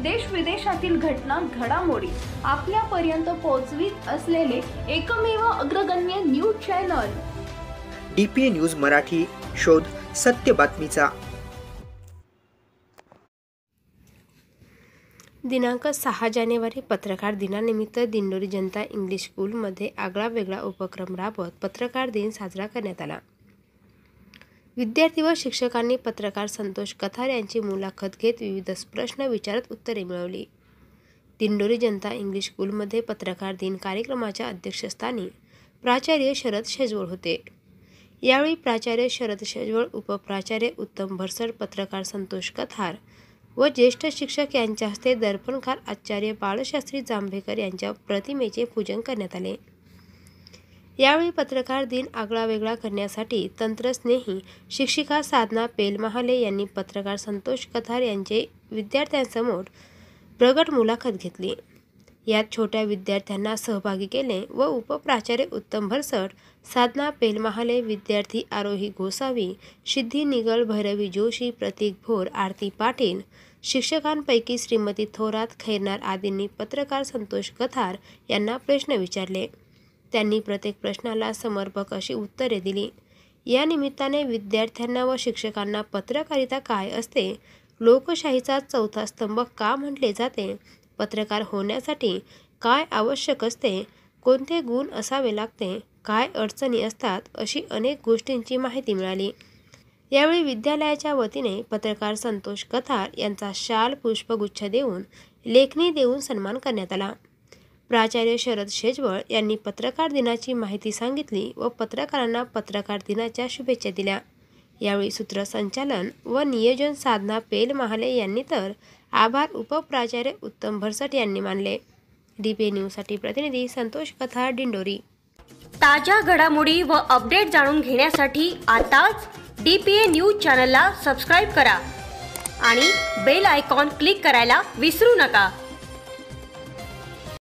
देश विदेशातील घटना घडामोडी आपल्यापर्यंत पोहोचवित असलेले एकमेव अग्रगण्य news channel DPA news Marathi. शोध सत्य बातमीचा. दिनांक 6 जानेवारी पत्रकार दिनानिमित्त दिंडोरी जनता इंग्लिश स्कूलमध्ये आगळावेगळा उपक्रम राबवत पत्रकार दिन साजरा करण्यात आला. विद्यार्थी व शिक्षकांनी पत्रकार संतोष कथार यांची मुलाखत घेत विविध प्रश्न विचारत उत्तरे मिळवली. दिंडोरी जनता इंग्लिश स्कूलमध्ये पत्रकार दिन कार्यक्रमाच्या अध्यक्षस्थानी प्राचार्य शरद शेजवळ होते. यावेळी प्राचार्य शरद शेजवळ, उपप्राचार्य उत्तम भरसट, पत्रकार संतोष कथार व ज्येष्ठ शिक्षक यांच्या हस्ते दर्पणकार आचार्य बाळशास्त्री जांभेकर यांच्या प्रतिमेचे पूजन करण्यात आले. यावेळी पत्रकार दिन आगळावेगळा करण्यासाठी तंत्रस्नेही शिक्षिका साधना पेलमहाले यांनी पत्रकार संतोष कथार यांचे विद्यार्थ्यांसमोर प्रगट मुलाखत घेतली. यात छोट्या विद्यार्थ्यांना सहभागी केले व उपप्राचार्य उत्तम भरसट, साधना पेलमहाले, विद्यार्थी आरोही गोसावी, सिद्धी निगल, भैरवी जोशी, प्रतीक भोर, आरती पाटील, शिक्षकांपैकी श्रीमती थोरात, खैरनार आदींनी पत्रकार संतोष कथार यांना प्रश्न विचारले. त्यांनी प्रत्येक प्रश्नाला समर्पक अशी उत्तरे दिली. या निमित्ताने विद्यार्थ्यांना व शिक्षकांना पत्रकारिता काय असते, लोकशाहीचा चौथा स्तंभ का म्हटले जाते, पत्रकार होण्यासाठी काय आवश्यक असते, कोणते गुण असावे लागते, काय अडचणी असतात, अशी अनेक गोष्टींची माहिती मिळाली. यावेळी विद्यालयाच्या वतीने पत्रकार संतोष कथार यांचा शाल, पुष्पगुच्छ देऊन, लेखणी देऊन सन्मान करण्यात आला. प्राचार्य शरद शेजवळ यांनी पत्रकार दिनाची माहिती सांगितली व पत्रकारांना पत्रकार दिनाच्या शुभेच्छा दिल्या. यावेळी सूत्रसंचालन व नियोजन साधना पेलमहाले यांनी तर आभार उपप्राचार्य उत्तम भरसट यांनी मानले. DPA न्यूजसाठी प्रतिनिधी संतोष कथार, दिंडोरी. ताज्या घडामोडी व अपडेट जाणून घेण्यासाठी आताच DPA न्यूज चॅनलला सबस्क्राईब करा आणि बेल आयकॉन क्लिक करायला विसरू नका.